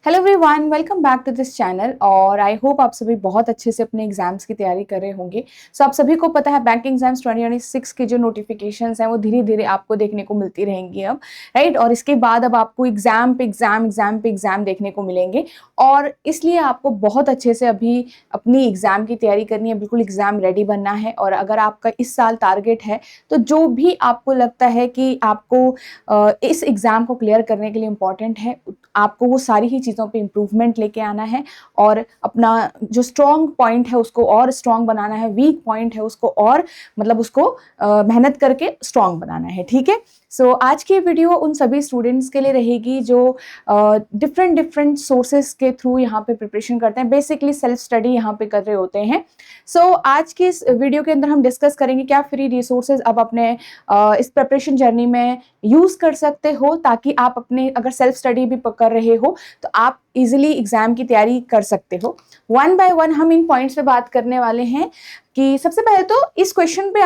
Hello everyone, welcome back to this channel. और I hope आप सभी बहुत अच्छे से अपने एग्जाम्स की तैयारी कर रहे होंगे। सो आप सभी को पता है बैंक एग्जाम्स 2026 की जो नोटिफिकेशंस हैं वो धीरे धीरे आपको देखने को मिलती रहेंगी अब, राइट। और इसके बाद अब आपको एग्जाम पे एग्जाम देखने को मिलेंगे। और इसलिए आपको बहुत अच्छे से अभी अपनी एग्जाम की तैयारी करनी है, बिल्कुल एग्जाम रेडी बनना है। और अगर आपका इस साल टारगेट है तो जो भी आपको लगता है कि आपको इस एग्जाम को क्लियर करने के लिए इम्पॉर्टेंट है, आपको वो सारी ही चीज़ों पे इम्प्रूवमेंट लेके आना है। और अपना जो स्ट्रॉन्ग पॉइंट है उसको और स्ट्रॉन्ग बनाना है, वीक पॉइंट है उसको और उसको मेहनत करके स्ट्रॉन्ग बनाना है, ठीक है। सो आज की वीडियो उन सभी स्टूडेंट्स के लिए रहेगी जो डिफरेंट सोर्सेज के थ्रू यहाँ पे प्रिपरेशन करते हैं, बेसिकली सेल्फ स्टडी यहाँ पे कर रहे होते हैं। सो आज की इस वीडियो के अंदर हम डिस्कस करेंगे क्या फ्री रिसोर्सेज अब अपने इस प्रिपरेशन जर्नी में यूज कर सकते हो, ताकि आप अपने अगर सेल्फ स्टडी भी कर रहे हो तो आप इजीली एग्जाम की तैयारी कर सकते हो। वन बाय वन हम इन पॉइंट्स पे बात करने वाले हैं कि सबसे पहले तो इस क्वेश्चन पे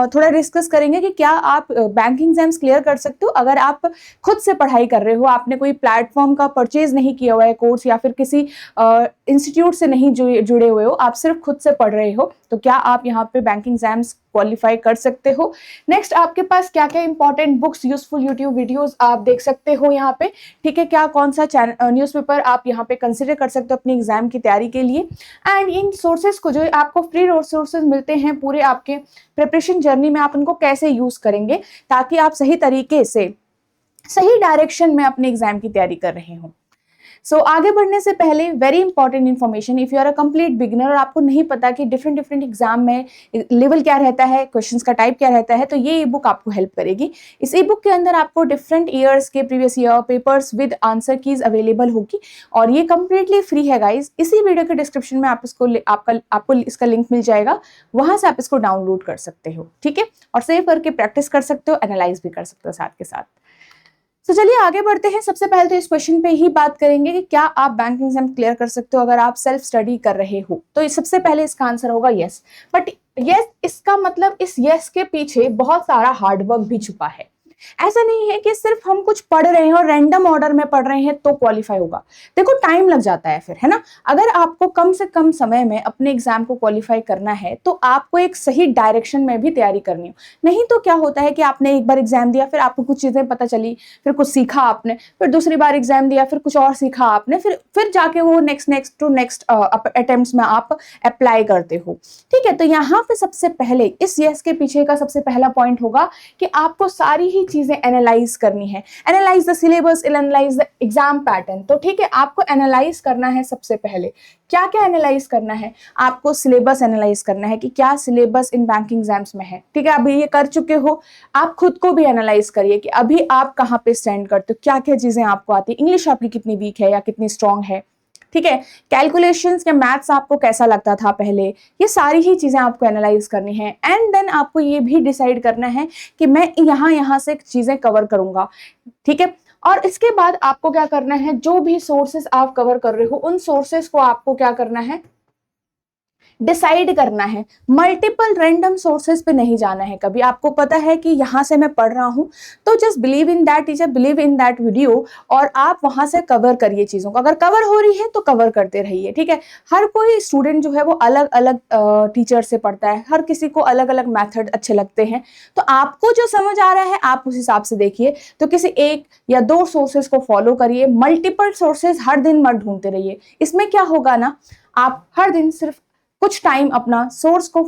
थोड़ा डिस्कस करेंगे कि क्या आप बैंकिंग एग्जाम्स क्लियर कर सकते हो अगर आप खुद से पढ़ाई कर रहे हो, आपने कोई प्लेटफॉर्म का परचेज नहीं किया हुआ है कोर्स, या फिर किसी इंस्टीट्यूट से नहीं जुड़े हुए हो, आप सिर्फ खुद से पढ़ रहे हो, तो क्या आप यहाँ पे बैंकिंग एग्जाम्स क्वालिफाई कर सकते हो। नेक्स्ट, आपके पास क्या क्या important books, useful YouTube videos आप देख सकते हो यहाँ पे, ठीक है। क्या कौन सा न्यूज़पेपर आप यहाँ पे कंसिडर कर सकते हो अपनी एग्जाम की तैयारी के लिए। एंड इन सोर्सेज को, जो आपको फ्री सोर्सेज मिलते हैं पूरे आपके प्रिपरेशन जर्नी में, आप उनको कैसे यूज करेंगे ताकि आप सही तरीके से सही डायरेक्शन में अपने एग्जाम की तैयारी कर रहे हो। सो आगे बढ़ने से पहले very important information, if you are a complete beginner और आपको नहीं पता कि डिफरेंट एग्जाम में लेवल क्या रहता है, क्वेश्चंस का टाइप क्या रहता है, तो ये ई बुक आपको हेल्प करेगी। इस ई बुक के अंदर आपको डिफरेंट ईयर्स के previous year papers with answer keys available होगी, और ये कंप्लीटली फ्री है गाइज। इसी वीडियो के डिस्क्रिप्शन में आपको इसका लिंक मिल जाएगा, वहां से आप इसको डाउनलोड कर सकते हो, ठीक है। और सेव करके प्रैक्टिस कर सकते हो, एनालाइज भी कर सकते हो साथ के साथ। तो चलिए आगे बढ़ते हैं। सबसे पहले तो इस क्वेश्चन पे ही बात करेंगे कि क्या आप बैंकिंग एग्जाम क्लियर कर सकते हो अगर आप सेल्फ स्टडी कर रहे हो। तो सबसे पहले इसका आंसर होगा यस। बट यस, इसका मतलब इस यस के पीछे बहुत सारा हार्डवर्क भी छुपा है। ऐसा नहीं है कि सिर्फ हम कुछ पढ़ रहे हैं और रैंडम ऑर्डर में पढ़ रहे हैं तो क्वालिफाई होगा। देखो टाइम लग जाता है फिर, है ना। अगर आपको कम से कम समय में अपने एग्जाम को क्वालिफाई करना है तो आपको एक सही डायरेक्शन में भी तैयारी करनी हो। नहीं तो क्या होता है कि आपने एक बार एग्जाम दिया, फिर आपको कुछ चीजें पता चली, फिर कुछ सीखा आपने, फिर दूसरी बार एग्जाम दिया, फिर कुछ और सीखा आपने, फिर जाके वो नेक्स्ट अटेम्प्ट्स में आप अप्लाई करते हो, ठीक है। तो यहाँ पे सबसे पहले इस यस के पीछे का सबसे पहला पॉइंट होगा कि आपको सारी ही चीजें एनालाइज करनी है। Analyse the syllabus, analyse the exam pattern. तो ठीक है, आपको एनालाइज करना है सबसे पहले। क्या क्या एनालाइज करना है, आपको सिलेबस एनालाइज करना है कि क्या सिलेबस इन बैंकिंग एग्जाम्स में है, ठीक है। अभी ये कर चुके हो, आप खुद को भी एनालाइज करिए कि अभी आप कहाँ पे स्टैंड करते हो, क्या क्या चीजें आपको आती है, इंग्लिश आपकी कितनी वीक है या कितनी स्ट्रांग है, ठीक है। कैलकुलेशंस या मैथ्स आपको कैसा लगता था पहले, ये सारी ही चीजें आपको एनालाइज करनी है। एंड देन आपको ये भी डिसाइड करना है कि मैं यहाँ से चीजें कवर करूंगा, ठीक है। और इसके बाद आपको क्या करना है, जो भी सोर्सेस आप कवर कर रहे हो उन सोर्सेस को आपको क्या करना है, डिसाइड करना है। मल्टीपल रैंडम सोर्सेज पे नहीं जाना है कभी। आपको पता है कि यहां से मैं पढ़ रहा हूं, तो just believe in that teacher, believe in that video, और आप वहां से कवर करिए चीजों को। अगर कवर हो रही है तो कवर करते रहिए, ठीक है। हर कोई स्टूडेंट जो है वो अलग अलग टीचर से पढ़ता है, हर किसी को अलग अलग मैथड अच्छे लगते हैं। तो आपको जो समझ आ रहा है आप उस हिसाब से देखिए। तो किसी एक या दो सोर्सेज को फॉलो करिए, मल्टीपल सोर्सेज हर दिन मत ढूंढते रहिए। इसमें क्या होगा ना, आप हर दिन सिर्फ कुछ टाइम अपना सोर्स को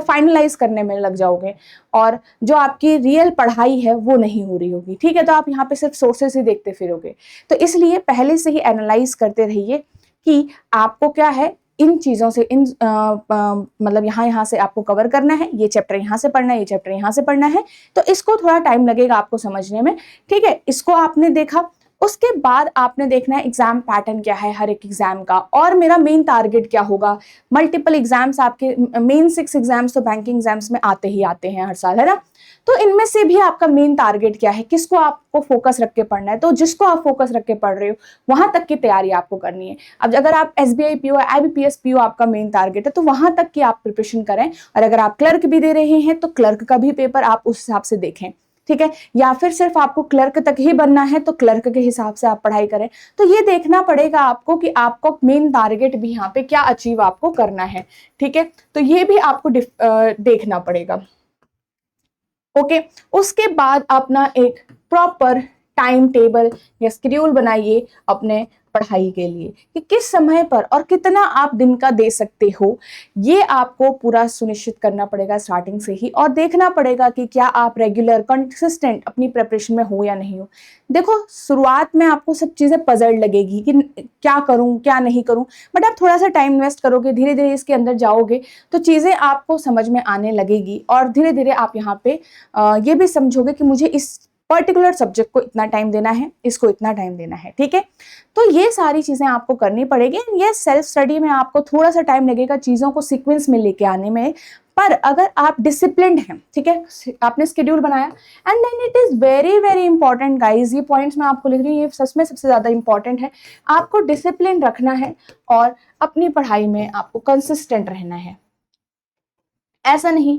फाइनलाइज करने में लग जाओगे, और जो आपकी रियल पढ़ाई है वो नहीं हो रही होगी, ठीक है। तो आप यहाँ पे सिर्फ सोर्सेस ही देखते फिरोगे। तो इसलिए पहले से ही एनालाइज करते रहिए कि आपको क्या है, इन चीजों से यहाँ से आपको कवर करना है, ये चैप्टर यहाँ से पढ़ना है, ये चैप्टर यहाँ से पढ़ना है। तो इसको थोड़ा टाइम लगेगा आपको समझने में, ठीक है। इसको आपने देखा, उसके बाद आपने देखना है एग्जाम पैटर्न क्या है हर एक एग्जाम का, और मेरा मेन टारगेट क्या होगा। मल्टीपल एग्जाम्स, आपके मेन 6 एग्जाम्स तो बैंकिंग एग्जाम्स में आते ही आते हैं हर साल, है ना। तो इनमें से भी आपका मेन टारगेट क्या है, किसको आपको फोकस रख के पढ़ना है। तो जिसको आप फोकस रख के पढ़ रहे हो वहां तक की तैयारी आपको करनी है। अब अगर आप SBI PO, IBPS PO आपका मेन टारगेट है तो वहां तक की आप प्रिपरेशन करें। और अगर आप क्लर्क भी दे रहे हैं तो क्लर्क का भी पेपर आप उस हिसाब से देखें, ठीक है, या फिर सिर्फ आपको क्लर्क तक ही बनना है तो क्लर्क के हिसाब से आप पढ़ाई करें। तो ये देखना पड़ेगा आपको कि आपको मेन टारगेट भी यहाँ पे क्या अचीव आपको करना है, ठीक है, तो ये भी आपको देखना पड़ेगा। ओके, उसके बाद अपना एक प्रॉपर टाइम टेबल या शेड्यूल बनाइए अपने पढ़ाई के लिए कि किस समय पर और कितना आप दिन का दे सकते हो। ये आपको पूरा सुनिश्चित करना पड़ेगा स्टार्टिंग से ही, और देखना पड़ेगा कि क्या आप रेगुलर कंसिस्टेंट अपनी प्रिपरेशन में हो या नहीं हो। देखो, शुरुआत में आपको सब चीज़ें पजल लगेगी कि क्या करूं क्या नहीं करूं, बट आप थोड़ा सा टाइम इन्वेस्ट करोगे, धीरे धीरे इसके अंदर जाओगे तो चीज़ें आपको समझ में आने लगेगी, और धीरे धीरे आप यहाँ पे ये भी समझोगे कि मुझे इस पर्टिकुलर सब्जेक्ट को इतना टाइम देना है, इसको इतना टाइम देना है, ठीक है। तो ये सारी चीज़ें आपको करनी पड़ेगी। ये सेल्फ स्टडी में आपको थोड़ा सा टाइम लगेगा चीज़ों को सीक्वेंस में लेके आने में, पर अगर आप डिसिप्लिन्ड हैं, ठीक है, आपने स्केड्यूल बनाया, and then it is very very important guys, ये पॉइंट्स मैं आपको लिख रही हूँ, ये सच में सबसे ज़्यादा इंपॉर्टेंट है। आपको डिसिप्लिन रखना है और अपनी पढ़ाई में आपको कंसिस्टेंट रहना है। ऐसा नहीं,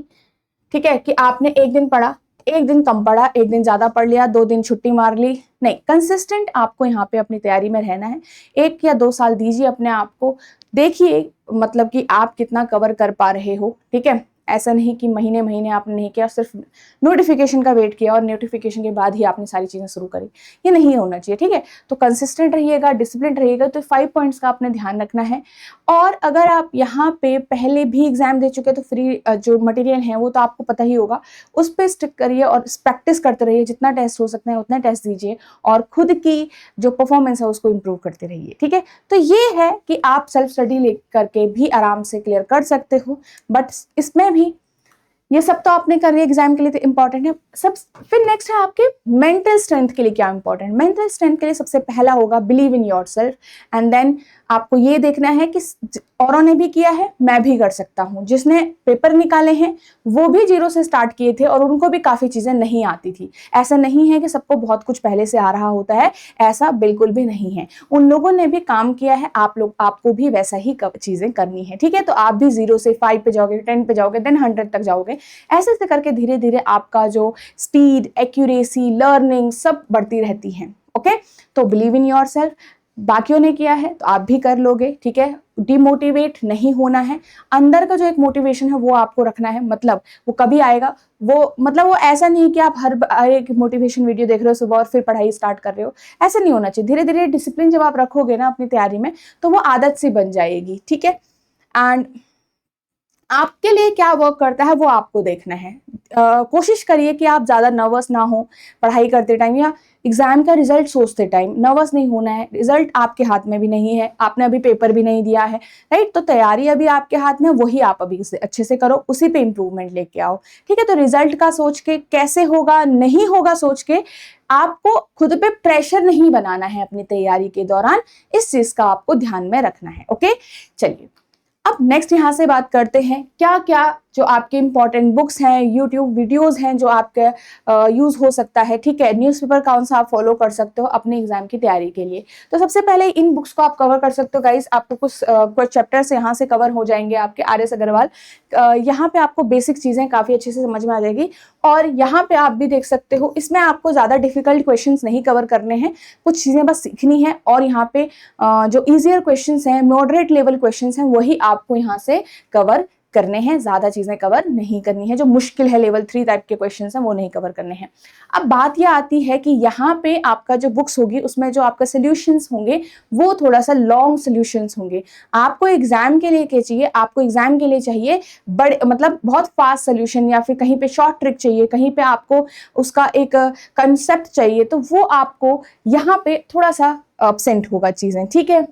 ठीक है, कि आपने एक दिन पढ़ा, एक दिन कम पढ़ा, एक दिन ज्यादा पढ़ लिया, 2 दिन छुट्टी मार ली, नहीं, कंसिस्टेंट आपको यहाँ पे अपनी तैयारी में रहना है। 1 या 2 साल दीजिए अपने आप को, देखिए मतलब कि आप कितना कवर कर पा रहे हो, ठीक है। ऐसा नहीं कि महीने महीने आपने नहीं किया, सिर्फ नोटिफिकेशन का वेट किया और नोटिफिकेशन के बाद ही आपने सारी चीज़ें शुरू करी, ये नहीं होना चाहिए, ठीक है। तो कंसिस्टेंट रहिएगा, डिसिप्लिन रहिएगा, तो 5 पॉइंट्स का आपने ध्यान रखना है। और अगर आप यहाँ पे पहले भी एग्जाम दे चुके तो फ्री जो मटेरियल है वो तो आपको पता ही होगा, उस पर स्टिक करिए और प्रैक्टिस करते रहिए, जितना टेस्ट हो सकता है उतना टेस्ट दीजिए, और खुद की जो परफॉर्मेंस है उसको इम्प्रूव करते रहिए, ठीक है। तो ये है कि आप सेल्फ स्टडी ले करके भी आराम से क्लियर कर सकते हो, बट इसमें भी ये सब तो आपने कर लिया, एग्जाम के लिए तो इंपॉर्टेंट है सब। फिर नेक्स्ट है आपके मेंटल स्ट्रेंथ के लिए क्या इंपॉर्टेंट। मेंटल स्ट्रेंथ के लिए सबसे पहला होगा believe in yourself, and then आपको ये देखना है कि औरों ने भी किया है, मैं भी कर सकता हूँ। जिसने पेपर निकाले हैं वो भी 0 से स्टार्ट किए थे और उनको भी काफ़ी चीज़ें नहीं आती थी। ऐसा नहीं है कि सबको बहुत कुछ पहले से आ रहा होता है, ऐसा बिल्कुल भी नहीं है। उन लोगों ने भी काम किया है, आपको भी वैसा ही चीज़ें करनी है, ठीक है। तो आप भी 0 से 5 पे जाओगे, 10 पे जाओगे, देन 100 तक जाओगे। ऐसे ऐसे करके धीरे धीरे आपका जो स्पीड, एक्यूरेसी, लर्निंग सब बढ़ती रहती है। ओके, तो बिलीव इन योरसेल्फ, बाकियों ने किया है तो आप भी कर लोगे, ठीक है। डिमोटिवेट नहीं होना है, अंदर का जो एक मोटिवेशन है वो आपको रखना है, मतलब वो कभी आएगा, वो मतलब वो ऐसा नहीं कि आप हर एक मोटिवेशन वीडियो देख रहे हो सुबह और फिर पढ़ाई स्टार्ट कर रहे हो, ऐसा नहीं होना चाहिए। धीरे धीरे डिसिप्लिन जब आप रखोगे ना अपनी तैयारी में तो वो आदत सी बन जाएगी, ठीक है। एंड आपके लिए क्या वर्क करता है वो आपको देखना है। कोशिश करिए कि आप ज़्यादा नर्वस ना हो पढ़ाई करते टाइम या एग्जाम का रिजल्ट सोचते टाइम। नर्वस नहीं होना है, रिजल्ट आपके हाथ में भी नहीं है, आपने अभी पेपर भी नहीं दिया है, राइट। तो तैयारी अभी आपके हाथ में, वही आप अभी से अच्छे से करो, उसी पे इम्प्रूवमेंट लेके आओ, ठीक है। तो रिजल्ट का सोच के कैसे होगा नहीं होगा सोच के आपको खुद पे प्रेशर नहीं बनाना है अपनी तैयारी के दौरान, इस चीज का आपको ध्यान में रखना है। ओके, चलिए अब नेक्स्ट यहाँ से बात करते हैं क्या क्या जो आपके इंपॉर्टेंट बुक्स हैं, यूट्यूब वीडियोस हैं जो आपके यूज हो सकता है, ठीक है। न्यूज़पेपर कौन सा आप फॉलो कर सकते हो अपने एग्जाम की तैयारी के लिए। तो सबसे पहले इन बुक्स को आप कवर कर सकते हो गाइस। आपको कुछ चैप्टर्स यहाँ से कवर हो जाएंगे आपके। RS अग्रवाल, यहाँ पे आपको बेसिक चीजें काफी अच्छे से समझ में आ जाएगी। और यहाँ पे आप भी देख सकते हो, इसमें आपको ज्यादा डिफिकल्ट क्वेश्चंस नहीं कवर करने हैं, कुछ चीजें बस सीखनी है। और यहाँ पे जो इजियर क्वेश्चंस हैं, मॉडरेट लेवल क्वेश्चंस हैं, वही आपको यहाँ से कवर करने हैं, ज्यादा चीजें कवर नहीं करनी है। जो मुश्किल है लेवल 3 टाइप के क्वेश्चंस हैं वो नहीं कवर करने हैं। अब बात यह आती है कि यहाँ पे आपका जो बुक्स होगी उसमें जो आपका सोल्यूशंस होंगे वो थोड़ा सा लॉन्ग सोल्यूशंस होंगे। आपको एग्जाम के लिए क्या चाहिए, आपको एग्जाम के लिए चाहिए बड़े मतलब बहुत फास्ट सोल्यूशन, या फिर कहीं पे शॉर्ट ट्रिक चाहिए, कहीं पे आपको उसका एक कंसेप्ट चाहिए, तो वो आपको यहाँ पे थोड़ा सा एब्सेंट होगा चीजें, ठीक है।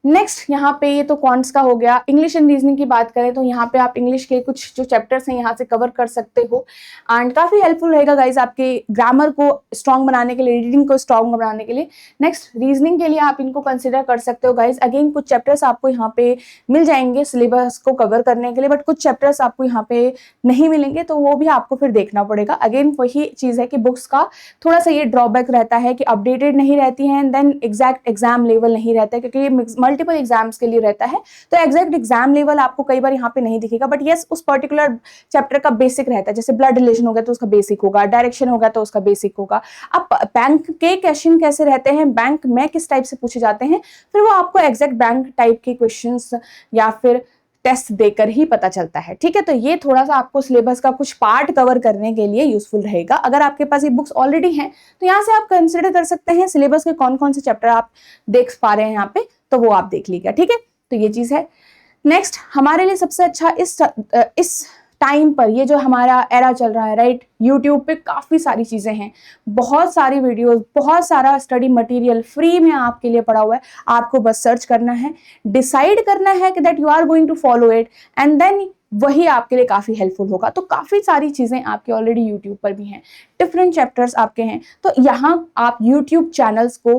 नेक्स्ट यहाँ पे ये तो क्वांट्स का हो गया। इंग्लिश एंड रीजनिंग की बात करें तो यहाँ पे आप इंग्लिश के कुछ जो चैप्टर्स हैं यहाँ से कवर कर सकते हो, एंड काफ़ी हेल्पफुल रहेगा गाइज आपके ग्रामर को स्ट्रॉन्ग बनाने के लिए, रीडिंग को स्ट्रॉन्ग बनाने के लिए। नेक्स्ट रीजनिंग के लिए आप इनको कंसिडर कर सकते हो गाइज। अगेन कुछ चैप्टर्स आपको यहाँ पे मिल जाएंगे सिलेबस को कवर करने के लिए, बट कुछ चैप्टर्स आपको यहाँ पे नहीं मिलेंगे, तो वो भी आपको फिर देखना पड़ेगा। अगेन वही चीज़ है कि बुक्स का थोड़ा सा ये ड्रॉबैक रहता है कि अपडेटेड नहीं रहती हैं, देन एग्जैक्ट एग्जाम लेवल नहीं रहता है, क्योंकि ये मल्टीपल एग्जाम्स के लिए रहता है, तो एग्जैक्ट एग्जाम लेवल आपको कई बार यहाँ पे नहीं दिखेगा, बट यस उस पर्टिकुलर चैप्टर का बेसिक रहता है। जैसे ब्लड रिलेशन हो गया तो उसका बेसिक होगा, डायरेक्शन हो गया तो उसका बेसिक होगा। अब बैंक के क्वेश्चन कैसे रहते हैं, बैंक में किस टाइप से पूछे जाते हैं, फिर वो आपको एग्जैक्ट बैंक टाइप के क्वेश्चंस या फिर टेस्ट देकर ही पता चलता है। ठीक है, तो ये थोड़ा सा आपको सिलेबस का कुछ पार्ट कवर करने के लिए यूजफुल रहेगा। अगर आपके पास ये बुक्स ऑलरेडी हैं तो यहाँ से आप कंसिडर कर सकते हैं सिलेबस के कौन कौन से चैप्टर आप देख पा रहे हैं यहाँ पे, तो वो आप देख लीजिएगा। ठीक है, तो ये चीज है। नेक्स्ट हमारे लिए सबसे अच्छा इस टाइम पर ये जो हमारा एरा चल रहा है, राइट, यूट्यूब पे काफी सारी चीजें हैं, बहुत सारी वीडियोस, बहुत सारा स्टडी मटेरियल फ्री में आपके लिए पड़ा हुआ है। आपको बस सर्च करना है, डिसाइड करना है कि that you are going to follow it, and then वही आपके लिए काफी हेल्पफुल होगा। तो काफी सारी चीजें आपके ऑलरेडी यूट्यूब पर भी हैं, डिफरेंट चैप्टर्स आपके हैं, तो यहाँ आप यूट्यूब चैनल्स को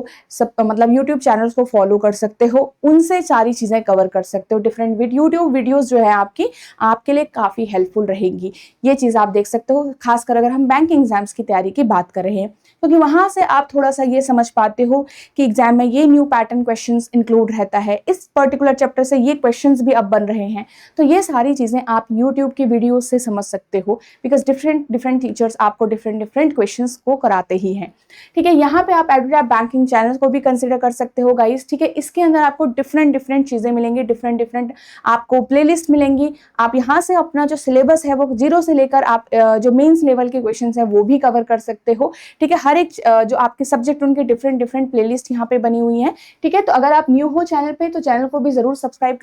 यूट्यूब चैनल्स को फॉलो कर सकते हो, उनसे सारी चीजें कवर कर सकते हो। डिफरेंट यूट्यूब वीडियोस जो है आपके लिए काफी हेल्पफुल रहेंगी। ये चीज आप देख सकते हो, खासकर अगर हम बैंकिंग एग्जाम्स की तैयारी की बात कर रहे हैं, क्योंकि वहां से आप थोड़ा सा ये समझ पाते हो कि एग्जाम में ये न्यू पैटर्न क्वेश्चंस इंक्लूड रहता है, इस पर्टिकुलर चैप्टर से ये क्वेश्चंस भी अब बन रहे हैं। तो ये सारी चीजें आप यूट्यूब की वीडियो से समझ सकते हो, बिकॉज डिफरेंट टीचर्स आपको डिफरेंट क्वेश्चंस को कराते ही हैं। ठीक है, यहाँ पे आप एडवर्टाइज बैंकिंग चैनल को भी कंसिडर कर सकते हो गाइस। ठीक है, इसके अंदर आपको डिफरेंट चीजें मिलेंगी, डिफरेंट आपको प्लेलिस्ट मिलेंगी। आप यहाँ से अपना जो सिलेबस है वो 0 से लेकर आप जो मेंस लेवल के क्वेश्चंस हैं वो भी कवर कर सकते हो। ठीक है, हर एक जो आपके सब्जेक्ट उनके डिफरेंट प्लेलिस्ट यहाँ पे बनी हुई है। ठीक है, तो अगर आप न्यू हो चैनल पे तो चैनल को भी जरूर सब्सक्राइब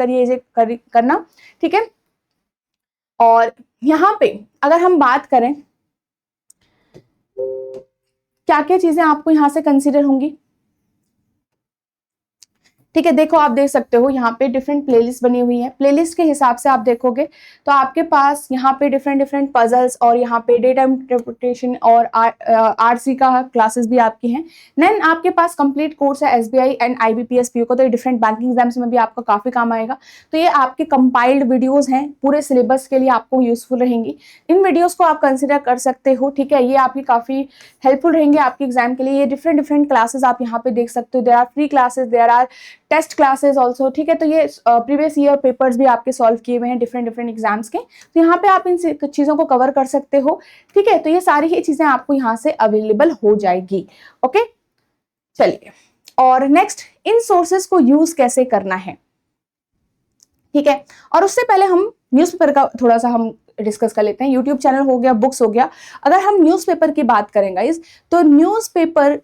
करना। ठीक है, और यहाँ पे अगर हम बात करें क्या क्या चीजें आपको यहाँ से कंसीडर होंगी। ठीक है, देखो आप देख सकते हो यहाँ पे डिफरेंट प्लेलिस्ट बनी हुई है। प्लेलिस्ट के हिसाब से आप देखोगे तो आपके पास यहाँ पे डिफरेंट पजल्स और यहाँ पे डेटा इंटरप्रिटेशन और आरसी का क्लासेस भी आपकी हैं। देन आपके पास कंप्लीट कोर्स है एसबीआई एंड आईबीपीएस पीओ को, तो ये डिफरेंट बैंकिंग एग्जाम्स में भी आपका काफी काम आएगा। तो ये आपके कंपाइल्ड वीडियोज हैं, पूरे सिलेबस के लिए आपको यूजफुल रहेंगी। इन वीडियोज को आप कंसिडर कर सकते हो। ठीक है, ये आपकी काफी हेल्पफुल रहेंगे आपके एग्जाम के लिए। ये डिफरेंट क्लासेस आप यहाँ पे देख सकते हो, there are free classes, there are test classes also. ठीक है, तो ये प्रीवियस ईयर पेपर्स भी आपके सॉल्व किए हुए हैं डिफरेंट एग्जाम्स के, तो यहाँ पे आप इन चीजों को कवर कर सकते हो। ठीक है, तो ये सारी ही चीजें आपको यहाँ से अवेलेबल हो जाएगी। ओके, चलिए, और नेक्स्ट इन सोर्सेस को यूज कैसे करना है। ठीक है, और उससे पहले हम न्यूज़पेपर का थोड़ा सा हम डिस्कस कर लेते हैं। यूट्यूब चैनल हो गया, बुक्स हो गया। अगर हम न्यूज़पेपर की बात करें गाइस, तो न्यूज़पेपर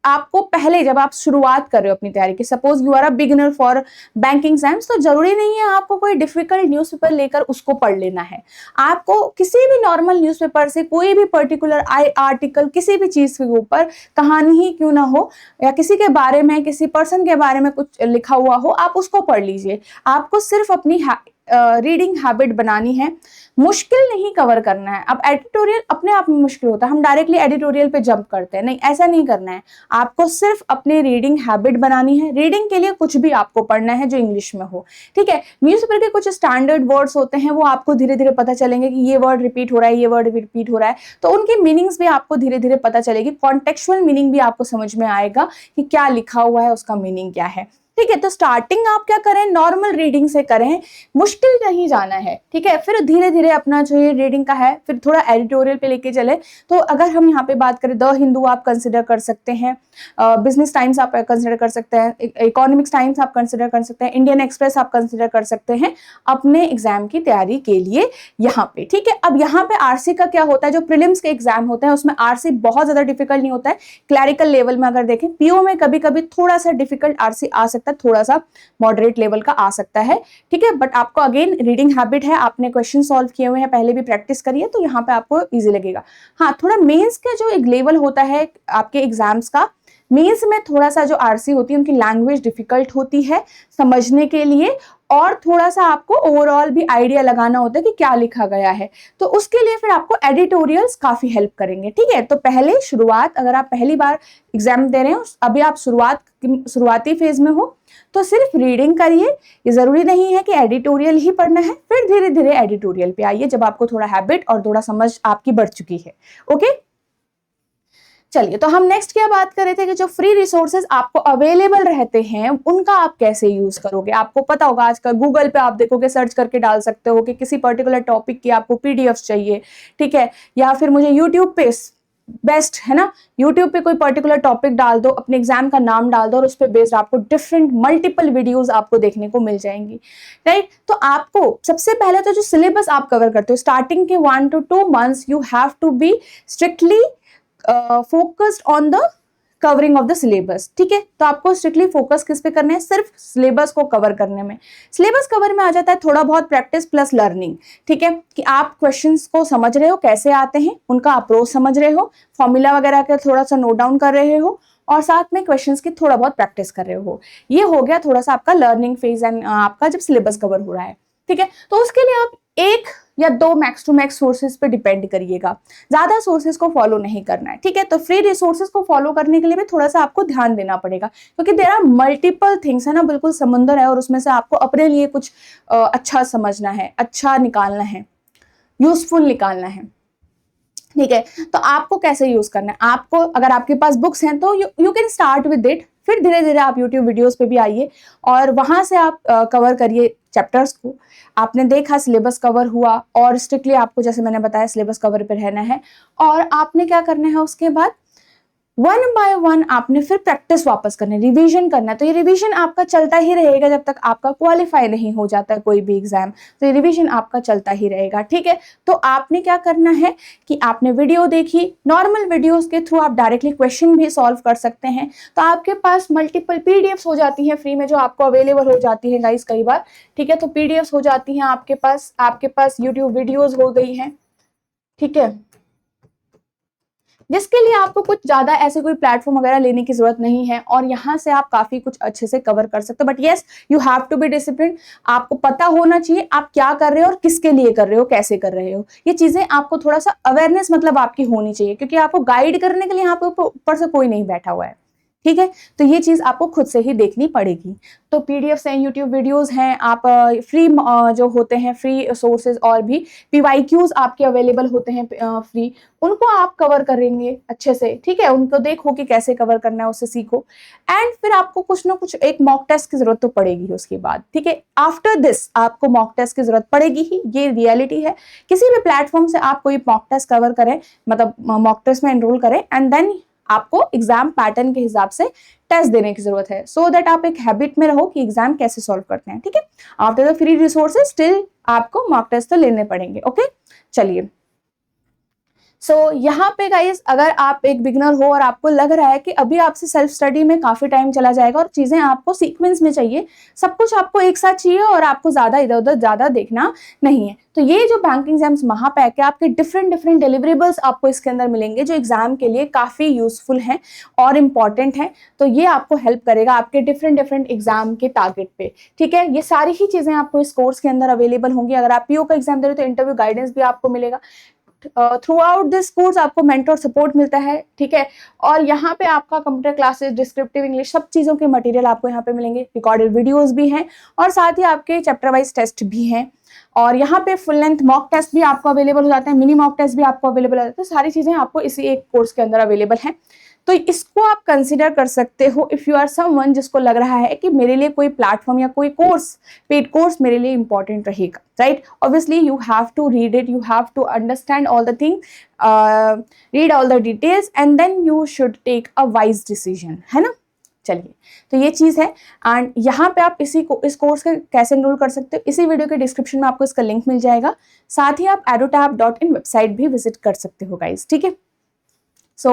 आपको पहले जब आप शुरुआत कर रहे हो अपनी तैयारी की, suppose you are a beginner for banking exams, तो जरूरी नहीं है आपको कोई डिफिकल्ट न्यूज़पेपर लेकर उसको पढ़ लेना है। आपको किसी भी नॉर्मल न्यूज़पेपर से कोई भी पर्टिकुलर आर्टिकल, किसी भी चीज के ऊपर, कहानी ही क्यों ना हो या किसी के बारे में, किसी पर्सन के बारे में कुछ लिखा हुआ हो, आप उसको पढ़ लीजिए। आपको सिर्फ अपनी रीडिंग हैबिट बनानी है, मुश्किल नहीं कवर करना है। अब एडिटोरियल अपने आप में मुश्किल होता है, हम डायरेक्टली एडिटोरियल पे जंप करते हैं, नहीं, ऐसा नहीं करना है। आपको सिर्फ अपने रीडिंग हैबिट बनानी है। रीडिंग के लिए कुछ भी आपको पढ़ना है जो इंग्लिश में हो। ठीक है, न्यूज़पेपर के कुछ स्टैंडर्ड वर्ड्स होते हैं, वो आपको धीरे धीरे पता चलेंगे कि ये वर्ड रिपीट हो रहा है, ये वर्ड रिपीट हो रहा है, तो उनकी मीनिंग्स भी आपको धीरे धीरे पता चलेगी। कॉन्टेक्चुअल मीनिंग भी आपको समझ में आएगा कि क्या लिखा हुआ है, उसका मीनिंग क्या है। ठीक है, तो स्टार्टिंग आप क्या करें, नॉर्मल रीडिंग से करें, मुश्किल नहीं जाना है। ठीक है, फिर धीरे धीरे अपना जो ये रीडिंग का है फिर थोड़ा एडिटोरियल पे लेके चले। तो अगर हम यहाँ पे बात करें, द हिंदू आप कंसिडर कर सकते हैं, बिजनेस टाइम्स आप कंसिडर कर सकते हैं, इकोनॉमिक्स टाइम्स आप कंसिडर कर सकते हैं, इंडियन एक्सप्रेस आप कंसिडर कर सकते हैं अपने एग्जाम की तैयारी के लिए यहाँ पे। ठीक है, अब यहाँ पे आरसी का क्या होता है, जो प्रीलिम्स के एग्जाम होते हैं उसमें आरसी बहुत ज्यादा डिफिकल्ट नहीं होता है। क्लैरिकल लेवल में अगर देखें, पीओ में कभी कभी थोड़ा सा डिफिकल्ट आरसी आ सकता है, थोड़ा सा मॉडरेट लेवल का आ सकता है। ठीक है, बट आपको अगेन रीडिंग हैबिट है, आपने क्वेश्चन सॉल्व किए हुए हैं, पहले भी प्रैक्टिस करिए, तो यहाँ पे आपको इजी लगेगा। हाँ, थोड़ा मेंस का जो एक लेवल होता है आपके एग्जाम्स का, मेंस में थोड़ा सा जो आरसी होती है उनकी लैंग्वेज डिफिकल्ट होती है समझने के लिए, और थोड़ा सा आपको ओवरऑल भी आइडिया लगाना होता है कि क्या लिखा गया है, तो उसके लिए फिर आपको एडिटोरियल्स काफी हेल्प करेंगे। ठीक है, तो पहले शुरुआत, अगर आप पहली बार एग्जाम दे रहे हो, अभी आप शुरुआती फेज में हो, तो सिर्फ रीडिंग करिए। ये जरूरी नहीं है कि एडिटोरियल ही पढ़ना है, फिर धीरे धीरे एडिटोरियल पे आइए जब आपको थोड़ा हैबिट और थोड़ा समझ आपकी बढ़ चुकी है। ओके, चलिए, तो हम नेक्स्ट क्या बात कर रहे थे कि जो फ्री रिसोर्सेज आपको अवेलेबल रहते हैं उनका आप कैसे यूज करोगे। आपको पता होगा आजकल गूगल पे आप देखोगे, सर्च करके डाल सकते हो कि किसी पर्टिकुलर टॉपिक की आपको पीडीएफ चाहिए, ठीक है, या फिर मुझे यूट्यूब पे बेस्ट है ना, यूट्यूब पे कोई पर्टिकुलर टॉपिक डाल दो, अपने एग्जाम का नाम डाल दो और उस पर बेस्ड आपको डिफरेंट मल्टीपल वीडियोस आपको देखने को मिल जाएंगी, राइट। तो आपको सबसे पहले तो जो सिलेबस आप कवर करते हो स्टार्टिंग के 1 to 2 months, you have to be strictly focused on the covering of the syllabus, ठीक है। तो आपको स्ट्रिक्टली फोकस किस पे करना है, सिर्फ सिलेबस को कवर करने में। सिलेबस कवर में आ जाता है थोड़ा बहुत प्रैक्टिस प्लस लर्निंग, ठीक है, कि आप क्वेश्चंस को समझ रहे हो कैसे आते हैं, उनका अप्रोच समझ रहे हो, फॉर्मूला वगैरह का थोड़ा सा नोट डाउन कर रहे हो और साथ में क्वेश्चंस की थोड़ा बहुत प्रैक्टिस कर रहे हो। ये हो गया थोड़ा सा आपका लर्निंग फेज एंड आपका जब सिलेबस कवर हो रहा है, ठीक है। तो उसके लिए आप 1 या 2 मैक्स टू मैक्स सोर्सेज पे डिपेंड करिएगा, ज्यादा सोर्सेज को फॉलो नहीं करना है, ठीक है। तो फ्री रिसोर्सेज को फॉलो करने के लिए भी थोड़ा सा आपको ध्यान देना पड़ेगा, क्योंकि देयर आर मल्टीपल थिंग्स, है ना, बिल्कुल समुंदर है और उसमें से आपको अपने लिए कुछ अच्छा समझना है, अच्छा निकालना है, यूजफुल निकालना है, ठीक है। तो आपको कैसे यूज करना है, आपको अगर आपके पास बुक्स हैं तो you can start with it, फिर धीरे धीरे आप यूट्यूब वीडियोस पे भी आइए और वहां से आप कवर करिए चैप्टर्स को। आपने देखा सिलेबस कवर हुआ और स्ट्रिक्टली आपको जैसे मैंने बताया सिलेबस कवर पे रहना है और आपने क्या करना है उसके बाद 1 by 1 आपने फिर प्रैक्टिस वापस करना है, रिवीजन करना है। तो ये रिवीजन आपका चलता ही रहेगा जब तक आपका क्वालिफाई नहीं हो जाता कोई भी एग्जाम, तो ये रिवीजन आपका चलता ही रहेगा, ठीक है। तो आपने क्या करना है कि आपने वीडियो देखी, नॉर्मल वीडियोस के थ्रू आप डायरेक्टली क्वेश्चन भी सॉल्व कर सकते हैं। तो आपके पास मल्टीपल पीडीएफ्स हो जाती हैं फ्री में जो आपको अवेलेबल हो जाती है गाइस कई बार, ठीक है। तो पीडीएफ्स हो जाती हैं आपके पास यूट्यूब वीडियोज हो गई हैं, ठीक है, जिसके लिए आपको कुछ ज्यादा ऐसे कोई प्लेटफॉर्म वगैरह लेने की जरूरत नहीं है और यहाँ से आप काफी कुछ अच्छे से कवर कर सकते हो। But yes, you have to be discipline, आपको पता होना चाहिए आप क्या कर रहे हो और किसके लिए कर रहे हो, कैसे कर रहे हो, ये चीजें आपको थोड़ा सा अवेयरनेस मतलब आपकी होनी चाहिए, क्योंकि आपको गाइड करने के लिए यहाँ पे ऊपर से कोई नहीं बैठा हुआ है, ठीक है। तो ये चीज आपको खुद से ही देखनी पड़ेगी। तो पीडीएफ हैं, यूट्यूब वीडियोस हैं, आप फ्री जो होते हैं फ्री सोर्सेज और भी पीवाईक्यूज आपके अवेलेबल होते हैं फ्री, उनको आप कवर करेंगे अच्छे से, ठीक है। उनको देखो कि कैसे कवर करना है, उससे सीखो एंड फिर आपको कुछ ना कुछ एक मॉक टेस्ट की जरूरत तो पड़ेगी उसके बाद, ठीक है। आफ्टर दिस आपको मॉक टेस्ट की जरूरत पड़ेगी ही, ये रियलिटी है। किसी भी प्लेटफॉर्म से आप कोई मॉक टेस्ट कवर करें, मतलब मॉक टेस्ट में एनरोल करें एंड देन आपको एग्जाम पैटर्न के हिसाब से टेस्ट देने की जरूरत है, सो दैट आप एक हैबिट में रहो कि एग्जाम कैसे सॉल्व करते हैं, ठीक है। After the free resources still आपको मॉक टेस्ट तो लेने पड़ेंगे, ओके। चलिए, सो यहाँ पे गाइस अगर आप एक बिगनर हो और आपको लग रहा है कि अभी आपसे सेल्फ स्टडी में काफी टाइम चला जाएगा और चीजें आपको सीक्वेंस में चाहिए, सब कुछ आपको एक साथ चाहिए और आपको ज्यादा इधर उधर ज्यादा देखना नहीं है, तो ये जो बैंक एग्जाम्स महापैक है आपके डिफरेंट डिलीवरेबल्स आपको इसके अंदर मिलेंगे जो एग्जाम के लिए काफी यूजफुल हैं और इंपॉर्टेंट हैं। तो ये आपको हेल्प करेगा आपके डिफरेंट एग्जाम के टारगेट पे, ठीक है। ये सारी ही चीजें आपको इस कोर्स के अंदर अवेलेबल होंगी। अगर आप पीओ का एग्जाम दे रहे हो तो इंटरव्यू गाइडेंस भी आपको मिलेगा। थ्रू आउट दिस कोर्स आपको मेंटर सपोर्ट मिलता है, ठीक है। और यहाँ पे आपका कंप्यूटर क्लासेस, डिस्क्रिप्टिव इंग्लिश, सब चीज़ों के मटेरियल आपको यहाँ पे मिलेंगे, रिकॉर्डेड वीडियोस भी हैं और साथ ही आपके चैप्टर वाइज टेस्ट भी हैं और यहाँ पे फुल लेंथ मॉक टेस्ट भी आपको अवेलेबल हो जाते हैं, मिनी मॉक टेस्ट भी आपको अवेलेबल हो जाते हैं। तो सारी चीज़ें आपको इसी एक कोर्स के अंदर अवेलेबल हैं। तो इसको आप कंसिडर कर सकते हो इफ़ यू आर समवन जिसको लग रहा है कि मेरे लिए कोई प्लेटफॉर्म या कोई कोर्स, पेड कोर्स मेरे लिए इंपॉर्टेंट रहेगा, right. Obviously you have to read it, you have to understand all the thing, read all the details and then you should take a wise decision, है ना। चलिए, तो ये चीज़ है एंड यहाँ पे आप इस कोर्स के कैसे एनरोल कर सकते हो, इसी वीडियो के डिस्क्रिप्शन में आपको इसका लिंक मिल जाएगा। साथ ही आप edotap.in वेबसाइट भी विजिट कर सकते हो गाइस, ठीक है। सो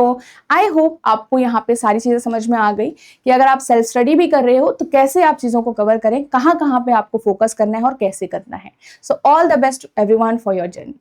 आई होप आपको यहाँ पे सारी चीज़ें समझ में आ गई कि अगर आप सेल्फ स्टडी भी कर रहे हो तो कैसे आप चीज़ों को कवर करें, कहाँ कहाँ पे आपको फोकस करना है और कैसे करना है। So all the best everyone for your journey.